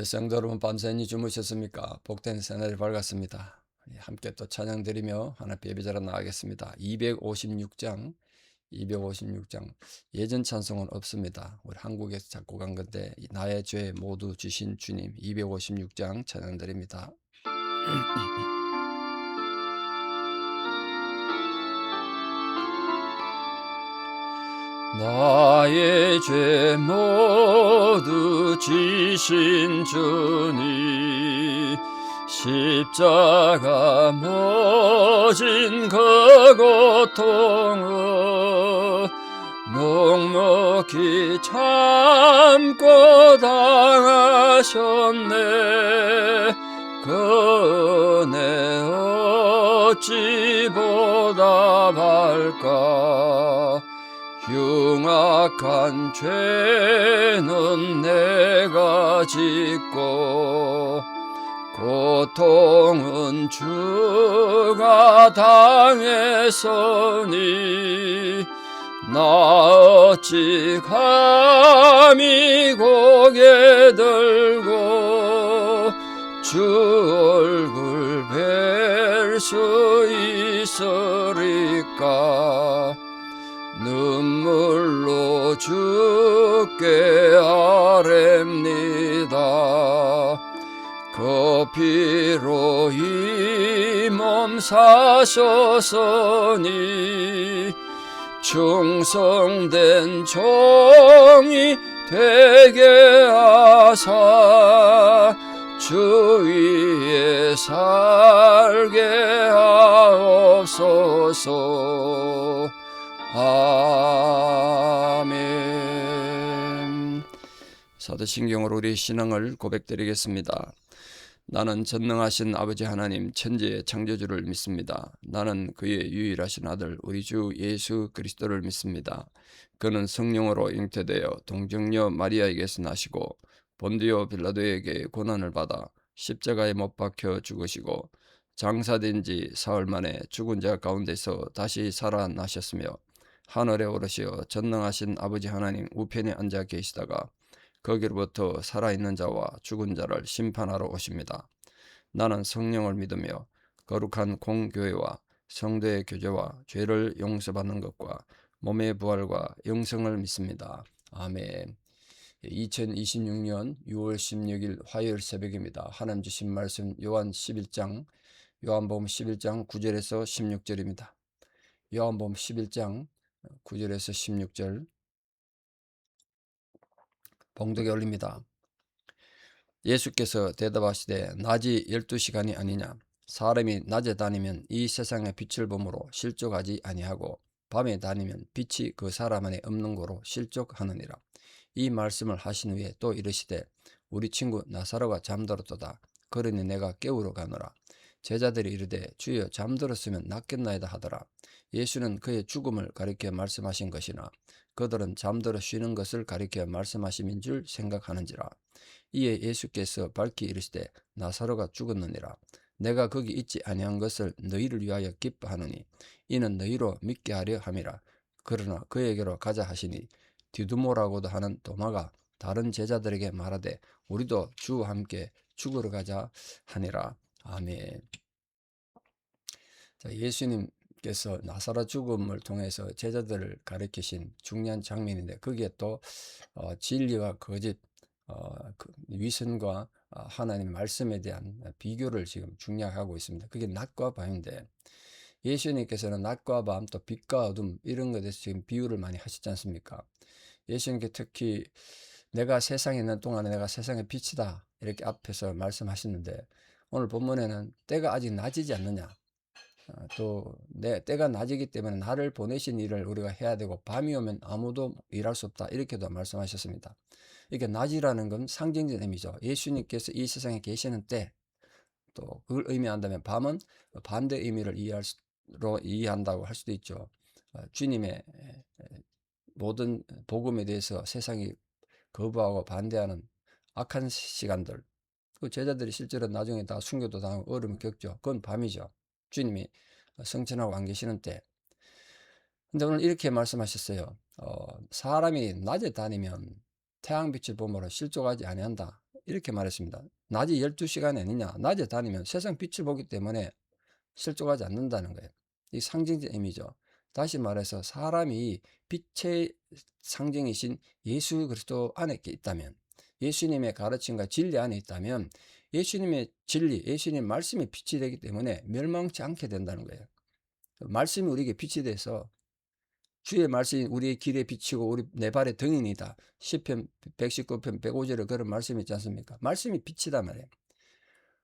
성도 여러분, 밤새니 주무셨습니까? 복된 새날이 밝았습니다. 함께 또 찬양 드리며 하나님 예배자로 나가겠습니다. 256장 예전 찬송은 없습니다. 우리 한국에서 작곡한 건데 나의 죄 모두 주신 주님 256장 찬양 드립니다. 나의 죄 모두 지신 주님 십자가 모진 그 고통을 묵묵히 참고 당하셨네. 그 은혜 어찌 보답할까. 흉악한 죄는 내가 짓고 고통은 주가 당했으니 나 어찌 감히 고개 들고 주 얼굴 뵐 수 있으리까. 눈물로 주께 아뢰옵니다. 그 피로 이 몸 사셨으니 충성된 종이 되게 하사 주 위에 살게 하옵소서. 아멘. 사도신경으로 우리 신앙을 고백드리겠습니다. 나는 전능하신 아버지 하나님 천지의 창조주를 믿습니다. 나는 그의 유일하신 아들 우리 주 예수 그리스도를 믿습니다. 그는 성령으로 잉태되어 동정녀 마리아에게서 나시고 본디오 빌라도에게 고난을 받아 십자가에 못 박혀 죽으시고 장사된 지 사흘 만에 죽은 자 가운데서 다시 살아나셨으며 하늘에 오르시어 전능하신 아버지 하나님 우편에 앉아 계시다가 거기로부터 살아있는 자와 죽은 자를 심판하러 오십니다. 나는 성령을 믿으며 거룩한 공교회와 성도의 교제와 죄를 용서받는 것과 몸의 부활과 영생을 믿습니다. 아멘. 2026년 6월 16일 화요일 새벽입니다. 하나님 주신 말씀 요한복음 11장 9절에서 16절입니다. 요한복음 11장 9절에서 16절 봉독에 올립니다. 예수께서 대답하시되 낮이 12시간이 아니냐. 사람이 낮에 다니면 이 세상의 빛을 보므로 실족하지 아니하고 밤에 다니면 빛이 그 사람 안에 없는 거로 실족하느니라. 이 말씀을 하신 후에 또 이르시되 우리 친구 나사로가 잠들었도다. 그러니 내가 깨우러 가노라. 제자들이 이르되 주여 잠들었으면 낫겠나이다 하더라. 예수는 그의 죽음을 가리켜 말씀하신 것이나 그들은 잠들어 쉬는 것을 가리켜 말씀하심인 줄 생각하는지라. 이에 예수께서 밝히 이르시되 나사로가 죽었느니라. 내가 거기 있지 아니한 것을 너희를 위하여 기뻐하노니 이는 너희로 믿게 하려 함이라. 그러나 그에게로 가자 하시니 디두모라고도 하는 도마가 다른 제자들에게 말하되 우리도 주와 함께 죽으러 가자 하니라. 아멘. 자, 예수님께서 나사로 죽음을 통해서 제자들을 가르치신 중요한 장면인데 거기에 또 진리와 거짓, 위선과 하나님의 말씀에 대한 비교를 지금 중요하고 있습니다. 그게 낮과 밤인데 예수님께서는 낮과 밤 또 빛과 어둠 이런 것에 대해서 지금 비유를 많이 하시지 않습니까? 예수님께 특히 내가 세상에 있는 동안에 내가 세상의 빛이다 이렇게 앞에서 말씀하시는데 오늘 본문에는 때가 아직 낮이지 않느냐, 또 내 때가 낮이기 때문에 나를 보내신 일을 우리가 해야 되고 밤이 오면 아무도 일할 수 없다 이렇게도 말씀하셨습니다. 이게 낮이라는 건 상징적인 의미죠. 예수님께서 이 세상에 계시는 때, 또 그걸 의미한다면 밤은 반대 의미를 이해한다고 할 수도 있죠. 주님의 모든 복음에 대해서 세상이 거부하고 반대하는 악한 시간들, 그 제자들이 실제로 나중에 다 순교도 당하고 어려움을 겪죠. 그건 밤이죠. 주님이 성천하고 안 계시는 때. 근데 오늘 이렇게 말씀하셨어요. 사람이 낮에 다니면 태양빛을 보므로 실족하지 아니한다. 이렇게 말했습니다. 낮이 12시간이 아니냐. 낮에 다니면 세상 빛을 보기 때문에 실족하지 않는다는 거예요. 이 상징적 의미죠. 다시 말해서 사람이 빛의 상징이신 예수 그리스도 안에 있다면, 예수님의 가르침과 진리 안에 있다면 예수님의 진리, 예수님의 말씀이 빛이 되기 때문에 멸망치 않게 된다는 거예요. 말씀이 우리에게 빛이 돼서 주의 말씀이 우리의 길에 비치고 우리 내 발의 등이니다. 시편 119편 105절에 그런 말씀이 있지 않습니까? 말씀이 빛이다 말이에요.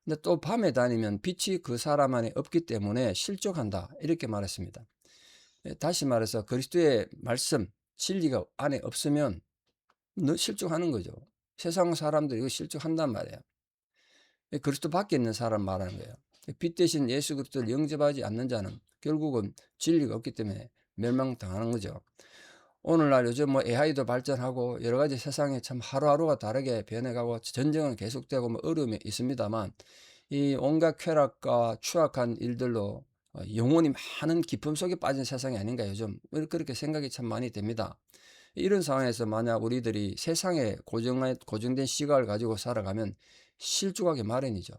근데 또 밤에 다니면 빛이 그 사람 안에 없기 때문에 실족한다. 이렇게 말했습니다. 다시 말해서 그리스도의 말씀, 진리가 안에 없으면 너 실족하는 거죠. 세상 사람들이 이거 실족한단 말이에요. 그리스도 밖에 있는 사람 말하는 거예요. 빛 대신 예수 그리스도를 영접하지 않는 자는 결국은 진리가 없기 때문에 멸망당하는 거죠. 오늘날 요즘 뭐 AI도 발전하고 여러 가지 세상에 참 하루하루가 다르게 변해가고 전쟁은 계속되고 뭐 어려움이 있습니다만 이 온갖 쾌락과 추악한 일들로 영혼이 많은 기품 속에 빠진 세상이 아닌가 요즘 그렇게 생각이 참 많이 됩니다. 이런 상황에서 만약 우리들이 세상에 고정된 시각을 가지고 살아가면 실족하기 마련이죠.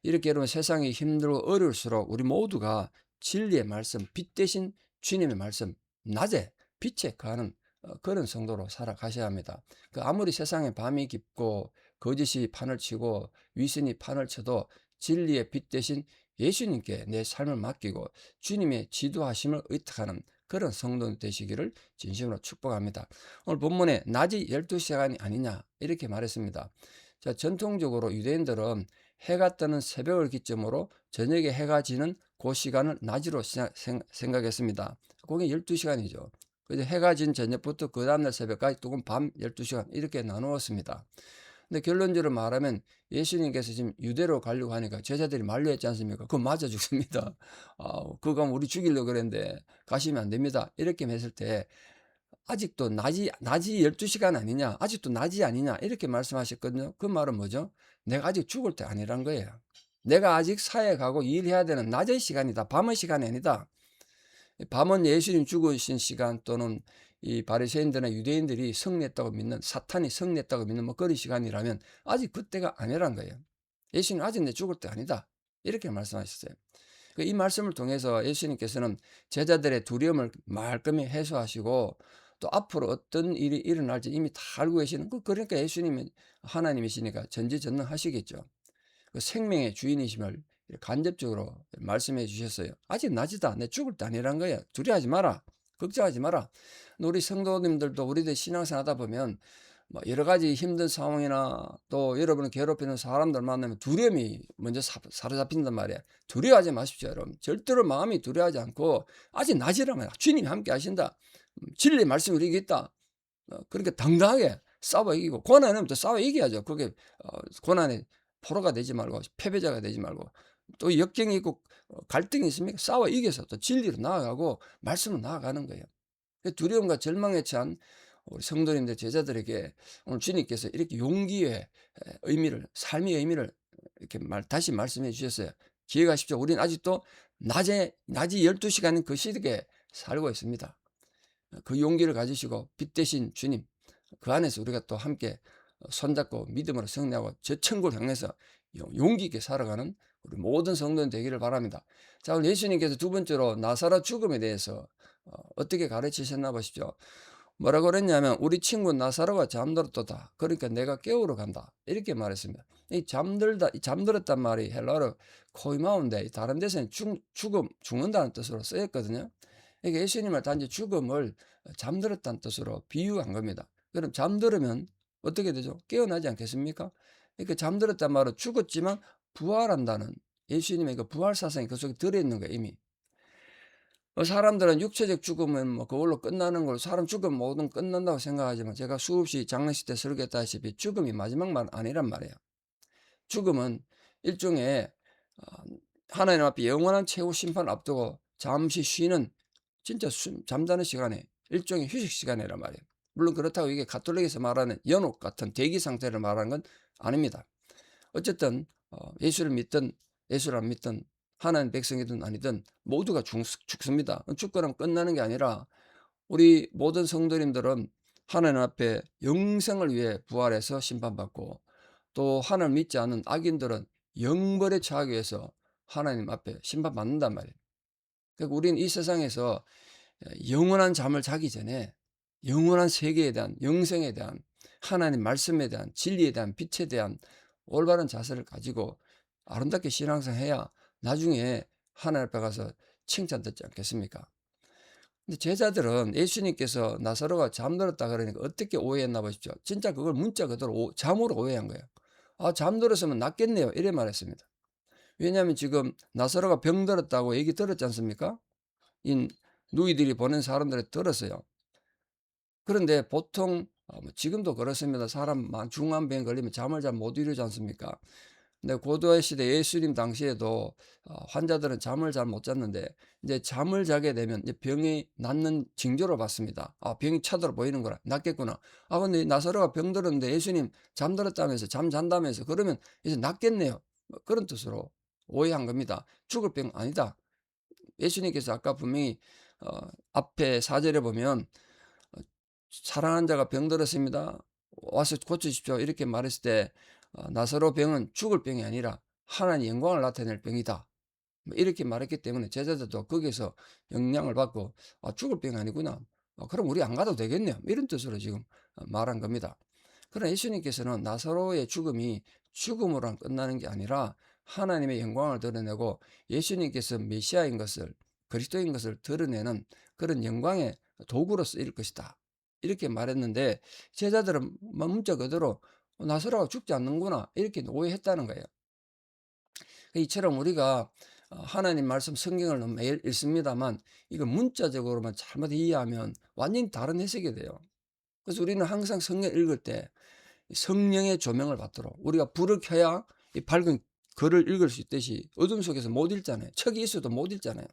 이렇게 여러분 세상이 힘들고 어려울수록 우리 모두가 진리의 말씀, 빛 대신 주님의 말씀, 낮에 빛에 가는 그런 성도로 살아가셔야 합니다. 아무리 세상에 밤이 깊고 거짓이 판을 치고 위선이 판을 쳐도 진리의 빛 대신 예수님께 내 삶을 맡기고 주님의 지도하심을 의탁하는 그런 성도 되시기를 진심으로 축복합니다. 오늘 본문에 낮이 12시간이 아니냐 이렇게 말했습니다. 자, 전통적으로 유대인들은 해가 뜨는 새벽을 기점으로 저녁에 해가 지는 그 시간을 낮으로 생각했습니다. 그게 12시간이죠. 그래서 해가 진 저녁부터 그 다음날 새벽까지 또는 밤 12시간 이렇게 나누었습니다. 근데 결론적으로 말하면 예수님께서 지금 유대로 가려고 하니까 제자들이 만류했지 않습니까? 그거 맞아 죽습니다. 그거 가면 우리 죽이려고 그랬는데 가시면 안 됩니다. 이렇게 했을 때 아직도 낮이 12시간 아니냐? 아직도 낮이 아니냐? 이렇게 말씀하셨거든요. 그 말은 뭐죠? 내가 아직 죽을 때 아니란 거예요. 내가 아직 사회 가고 일해야 되는 낮의 시간이다. 밤의 시간이 아니다. 밤은 예수님 죽으신 시간 또는 이 바리새인들이나 유대인들이 승리했다고 믿는 사탄이 승리했다고 믿는 뭐 그런 시간이라면 아직 그때가 아니란 거예요. 예수님 아직 내 죽을 때 아니다. 이렇게 말씀하셨어요. 이 말씀을 통해서 예수님께서는 제자들의 두려움을 말끔히 해소하시고 또 앞으로 어떤 일이 일어날지 이미 다 알고 계시는 그러니까 예수님이 하나님이시니까 전지전능하시겠죠. 그 생명의 주인이심을 간접적으로 말씀해 주셨어요. 아직 낮이다. 내 죽을 때 아니란 거야. 두려워하지 마라. 걱정하지 마라. 우리 성도님들도 우리들 신앙생활 하다 보면 뭐 여러 가지 힘든 상황이나 또 여러분을 괴롭히는 사람들 만나면 두려움이 먼저 사로잡힌단 말이에요. 두려워하지 마십시오, 여러분. 절대로 마음이 두려워하지 않고 아직 낮이라면 주님이 함께 하신다. 진리의 말씀이 우리에게 있다. 그러니까 당당하게 싸워 이기고 고난은 또 싸워 이겨야죠. 그게 고난의 포로가 되지 말고 패배자가 되지 말고 또 역경이 있고 갈등이 있습니까? 싸워 이겨서 또 진리로 나아가고 말씀으로 나아가는 거예요. 두려움과 절망에 처한 우리 성도님들 제자들에게 오늘 주님께서 이렇게 용기의 의미를 삶의 의미를 이렇게 다시 말씀해 주셨어요. 기억하십시오. 우리는 아직도 낮이 12시간인 그 시대에 살고 있습니다. 그 용기를 가지시고 빛 대신 주님 그 안에서 우리가 또 함께 손잡고 믿음으로 승리하고 저 천국을 향해서 용기 있게 살아가는 우리 모든 성도는 되기를 바랍니다. 자, 오늘 예수님께서 두 번째로 나사렛 죽음에 대해서 어떻게 가르치셨나 보십시오. 뭐라고 그랬냐면 우리 친구 나사로가 잠들었다. 그러니까 내가 깨우러 간다. 이렇게 말했습니다. 이 잠들었단 말이 헬라어로 코이마운데 다른 데서는 죽는다는 뜻으로 쓰였거든요. 그러니까 예수님을 단지 죽음을 잠들었다는 뜻으로 비유한 겁니다. 그럼 잠들으면 어떻게 되죠? 깨어나지 않겠습니까? 그러니까 잠들었단 말은 죽었지만 부활한다는 예수님의 그 부활 사상이 그 속에 들어있는 거예요, 이미. 사람들은 육체적 죽음은 뭐 그걸로 끝나는 걸 사람 죽으면 모든 끝난다고 생각하지만 제가 수없이 장례식 때 설교했다시피 죽음이 마지막 말 아니란 말이에요. 죽음은 일종의 하나님 앞에 영원한 최후 심판을 앞두고 잠시 쉬는 진짜 잠자는 시간에 일종의 휴식 시간이란 말이에요. 물론 그렇다고 이게 가톨릭에서 말하는 연옥 같은 대기 상태를 말하는 건 아닙니다. 어쨌든 예수를 믿든 예수를 안 믿든 하나님 백성이든 아니든 모두가 죽습니다. 죽거나 끝나는 게 아니라 우리 모든 성도님들은 하나님 앞에 영생을 위해 부활해서 심판받고 또 하나님을 믿지 않는 악인들은 영벌에 처하기 위해서 하나님 앞에 심판받는단 말이에요. 그러니까 우리는 이 세상에서 영원한 잠을 자기 전에 영원한 세계에 대한, 영생에 대한, 하나님 말씀에 대한, 진리에 대한, 빛에 대한 올바른 자세를 가지고 아름답게 신앙생활해야 나중에 하나님 앞에 가서 칭찬받지 않겠습니까? 근데 제자들은 예수님께서 나사로가 잠들었다 그러니까 어떻게 오해했나 보십시오. 진짜 그걸 문자 그대로 잠으로 오해한 거예요. 아, 잠들었으면 낫겠네요. 이래 말했습니다. 왜냐하면 지금 나사로가 병들었다고 얘기 들었지 않습니까? 이 누이들이 보낸 사람들이 들었어요. 그런데 보통 뭐 지금도 그렇습니다. 사람 중환병 걸리면 잠을 잘 못 이루지 않습니까? 근데 고도의 시대 예수님 당시에도 환자들은 잠을 잘 못 잤는데 이제 잠을 자게 되면 이제 병이 낫는 징조를 봤습니다. 아, 병이 차들어 보이는 거라. 낫겠구나. 아, 근데 나사로가 병들었는데 예수님 잠들었다면서 잠 잔다면서 그러면 이제 낫겠네요. 뭐 그런 뜻으로 오해한 겁니다. 죽을 병 아니다. 예수님께서 아까 분명히 앞에 4절에 보면 사랑하는 자가 병들었습니다. 와서 고쳐주십시오. 이렇게 말했을 때 나사로 병은 죽을 병이 아니라 하나님 영광을 나타낼 병이다. 뭐 이렇게 말했기 때문에 제자들도 거기서 영향을 받고 죽을 병이 아니구나. 그럼 우리 안 가도 되겠네요. 이런 뜻으로 지금 말한 겁니다. 그러나 예수님께서는 나사로의 죽음이 죽음으로만 끝나는 게 아니라 하나님의 영광을 드러내고 예수님께서 메시아인 것을, 그리스도인 것을 드러내는 그런 영광의 도구로 쓰일 것이다. 이렇게 말했는데 제자들은 문자 그대로 나사로가 죽지 않는구나 이렇게 오해했다는 거예요. 이처럼 우리가 하나님 말씀 성경을 매일 읽습니다만 이거 문자적으로만 잘못 이해하면 완전히 다른 해석이 돼요. 그래서 우리는 항상 성경 읽을 때 성령의 조명을 받도록 우리가 불을 켜야 이 밝은 글을 읽을 수 있듯이 어둠 속에서 못 읽잖아요. 척이 있어도 못 읽잖아요.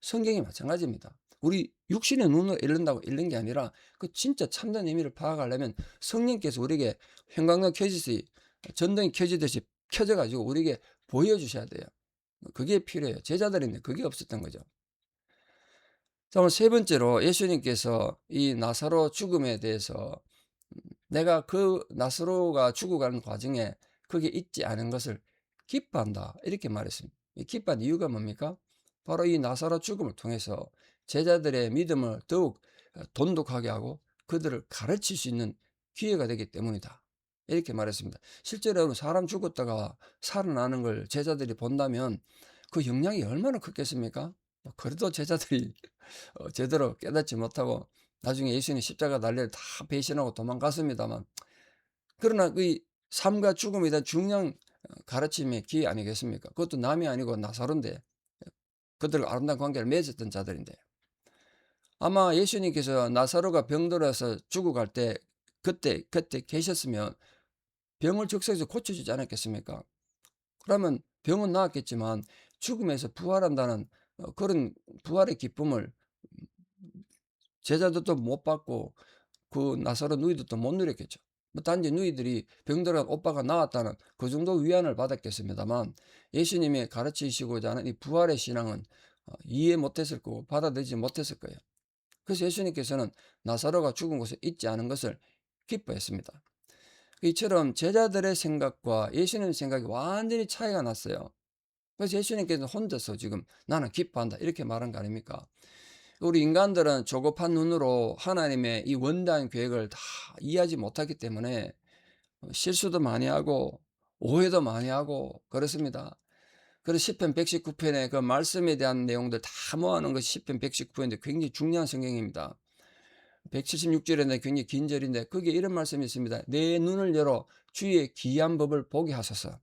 성경이 마찬가지입니다. 우리 육신의 눈으로 읽는다고 읽는 게 아니라 그 진짜 참된 의미를 파악하려면 성령께서 우리에게 형광등 켜지듯이 전등이 켜지듯이 켜져가지고 우리에게 보여주셔야 돼요. 그게 필요해요. 제자들인데 그게 없었던 거죠. 자, 오늘 세 번째로 예수님께서 이 나사로 죽음에 대해서 내가 그 나사로가 죽어가는 과정에 그게 있지 않은 것을 기뻐한다. 이렇게 말했습니다. 이 기뻐한 이유가 뭡니까? 바로 이 나사로 죽음을 통해서 제자들의 믿음을 더욱 돈독하게 하고 그들을 가르칠 수 있는 기회가 되기 때문이다. 이렇게 말했습니다. 실제로 사람 죽었다가 살아나는 걸 제자들이 본다면 그 영향이 얼마나 컸겠습니까? 그래도 제자들이 제대로 깨닫지 못하고 나중에 예수님 십자가 날려를 다 배신하고 도망갔습니다만 그러나 그 삶과 죽음에 대한 중요한 가르침의 기회 아니겠습니까? 그것도 남이 아니고 나사로인데 그들과 아름다운 관계를 맺었던 자들인데 아마 예수님께서 나사로가 병들어서 죽어갈 때 그때 계셨으면 병을 즉석에서 고쳐주지 않았겠습니까? 그러면 병은 나았겠지만 죽음에서 부활한다는 그런 부활의 기쁨을 제자들도 못 받고 그 나사로 누이들도 못 누렸겠죠. 뭐 단지 누이들이 병들어 오빠가 나왔다는 그 정도 위안을 받았겠습니다만 예수님의 가르치시고자 하는 이 부활의 신앙은 이해 못했을 거고 받아들이지 못했을 거예요. 그래서 예수님께서는 나사로가 죽은 곳에 있지 않은 것을 기뻐했습니다. 이처럼 제자들의 생각과 예수님의 생각이 완전히 차이가 났어요. 그래서 예수님께서 혼자서 지금 나는 기뻐한다 이렇게 말한 거 아닙니까? 우리 인간들은 조급한 눈으로 하나님의 이 원대한 계획을 다 이해하지 못하기 때문에 실수도 많이 하고 오해도 많이 하고 그렇습니다. 그래서 시편 119편의 그 말씀에 대한 내용들 다 모아놓은 것이 시편 119편인데 굉장히 중요한 성경입니다. 176절인데 굉장히 긴 절인데 거기에 이런 말씀이 있습니다. 내 눈을 열어 주의 기이한 법을 보게 하소서.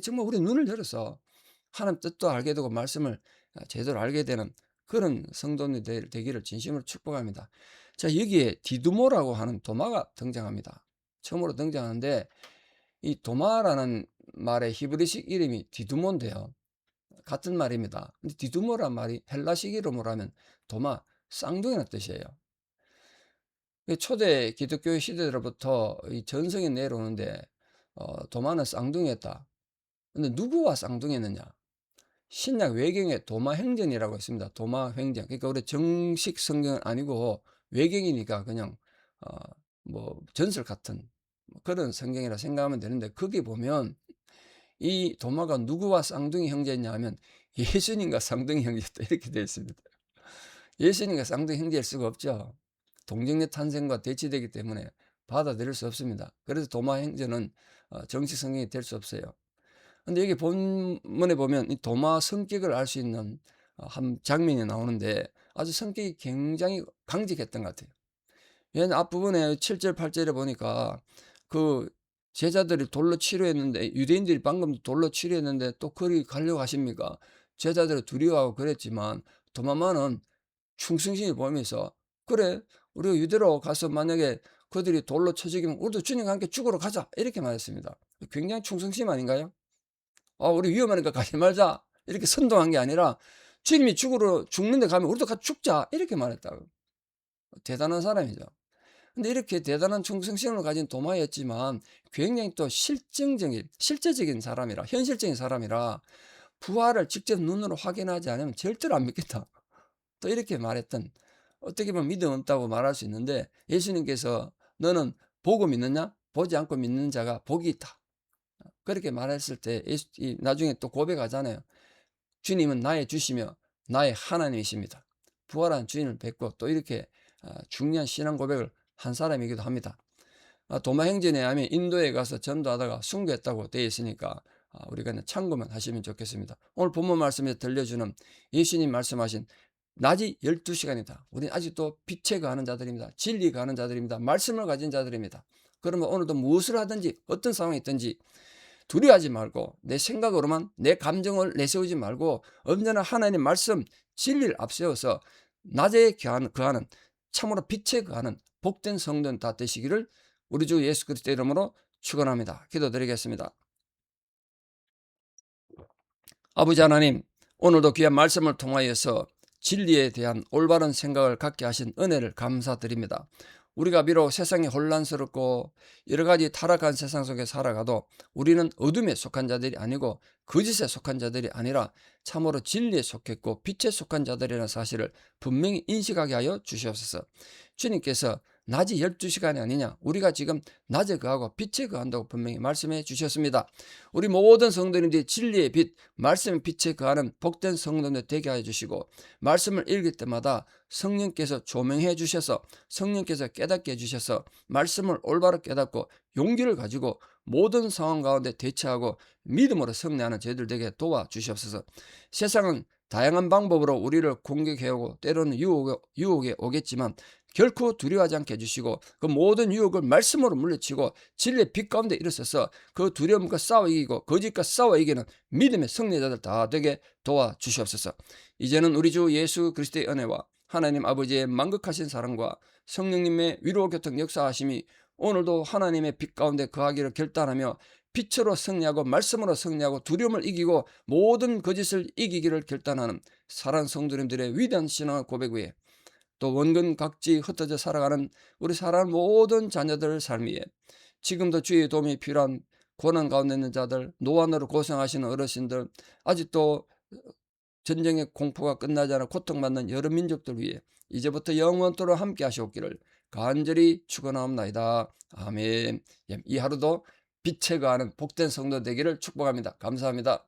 정말 우리 눈을 열어서 하나님 뜻도 알게 되고 말씀을 제대로 알게 되는 그런 성도님들 되기를 진심으로 축복합니다. 자, 여기에 디두모라고 하는 도마가 등장합니다. 처음으로 등장하는데 이 도마라는 말의 히브리식 이름이 디두모인데요. 같은 말입니다. 근데 디두모란 말이 헬라식 이름으로 하면 도마, 쌍둥이라는 뜻이에요. 초대 기독교 시대로부터 이 전성이 내려오는데 도마는 쌍둥이였다. 근데 누구와 쌍둥이였느냐? 신약 외경에 도마행전이라고 있습니다. 도마행전. 그러니까 우리 정식 성경은 아니고 외경이니까 그냥 뭐 전설 같은 그런 성경이라 생각하면 되는데, 거기 보면 이 도마가 누구와 쌍둥이 형제냐 하면 예수님과 쌍둥이 형제다 이렇게 되어 있습니다. 예수님과 쌍둥이 형제일 수가 없죠. 동정녀 탄생과 대치되기 때문에 받아들일 수 없습니다. 그래서 도마 형제는 정식 성경이 될 수 없어요. 근데 여기 본문에 보면 이 도마 성격을 알 수 있는 한 장면이 나오는데, 아주 성격이 굉장히 강직했던 것 같아요. 얘는 앞부분에 7절 8절에 보니까 그 제자들이 돌로 치료했는데, 유대인들이 방금 돌로 치료했는데 또 거기 가려고 하십니까? 제자들이 두려워하고 그랬지만 도마만은 충성심을 보이면서, 그래, 우리가 유대로 가서 만약에 그들이 돌로 쳐 죽이면 우리도 주님과 함께 죽으러 가자 이렇게 말했습니다. 굉장히 충성심 아닌가요? 우리 위험하니까 가지 말자 이렇게 선동한 게 아니라, 주님이 죽는데 가면 우리도 같이 죽자 이렇게 말했다고. 대단한 사람이죠. 근데 이렇게 대단한 충성심을 가진 도마였지만 굉장히 또 실제적인 사람이라, 현실적인 사람이라, 부활을 직접 눈으로 확인하지 않으면 절대로 안 믿겠다, 또 이렇게 말했던, 어떻게 보면 믿음 없다고 말할 수 있는데, 예수님께서 너는 보고 믿느냐? 보지 않고 믿는 자가 복이 있다, 그렇게 말했을 때 나중에 또 고백하잖아요. 주님은 나의 주시며 나의 하나님이십니다. 부활한 주인을 뵙고 또 이렇게 중요한 신앙 고백을 한 사람이기도 합니다. 도마 행전에 하면 인도에 가서 전도하다가 순교했다고 되어 있으니까 우리가 참고만 하시면 좋겠습니다. 오늘 본문 말씀에서 들려주는 예수님 말씀하신 낮이 12시간이다. 우리는 아직도 빛에 가는 자들입니다. 진리 가는 자들입니다. 말씀을 가진 자들입니다. 그러면 오늘도 무엇을 하든지 어떤 상황이 있든지 두려워하지 말고, 내 생각으로만 내 감정을 내세우지 말고 언제나 하나님 말씀 진리를 앞세워서 낮에 거하는, 참으로 빛에 거하는 복된 성도는 다 되시기를 우리 주 예수 그리스도 이름으로 축원합니다. 기도드리겠습니다. 아버지 하나님, 오늘도 귀한 말씀을 통하여서 진리에 대한 올바른 생각을 갖게 하신 은혜를 감사드립니다. 우리가 비록 세상이 혼란스럽고 여러 가지 타락한 세상 속에 살아가도 우리는 어둠에 속한 자들이 아니고 거짓에 속한 자들이 아니라 참으로 진리에 속했고 빛에 속한 자들이라는 사실을 분명히 인식하게 하여 주시옵소서. 주님께서 낮이 12시간이 아니냐, 우리가 지금 낮에 거하고 빛에 거한다고 분명히 말씀해 주셨습니다. 우리 모든 성도님들이 진리의 빛, 말씀의 빛에 거하는 복된 성도들 되게 하여 주시고, 말씀을 읽을 때마다 성령께서 조명해 주셔서, 성령께서 깨닫게 해주셔서 말씀을 올바로 깨닫고 용기를 가지고 모든 상황 가운데 대처하고 믿음으로 승리하는 저희들 되게 도와주시옵소서. 세상은 다양한 방법으로 우리를 공격해오고 때로는 유혹에 오겠지만 결코 두려워하지 않게 해주시고, 그 모든 유혹을 말씀으로 물리치고 진리의 빛 가운데 일어서서 그 두려움과 싸워 이기고 거짓과 싸워 이기는 믿음의 승리자들 다 되게 도와주시옵소서. 이제는 우리 주 예수 그리스도의 은혜와 하나님 아버지의 만극하신 사랑과 성령님의 위로 교통 역사하심이 오늘도 하나님의 빛 가운데 거하기를 결단하며 빛으로 승리하고 말씀으로 승리하고 두려움을 이기고 모든 거짓을 이기기를 결단하는 사랑하는 성도님들의 위대한 신앙의 고백 위에, 또 원근 각지 흩어져 살아가는 우리 사랑하는 모든 자녀들 삶 위에, 지금도 주의 도움이 필요한 고난 가운데 있는 자들, 노안으로 고생하시는 어르신들, 아직도 전쟁의 공포가 끝나지 않아 고통받는 여러 민족들 위해 이제부터 영원토록 함께 하시옵기를 간절히 축원하옵나이다. 아멘. 이 하루도 빛에 거하는 복된 성도 되기를 축복합니다. 감사합니다.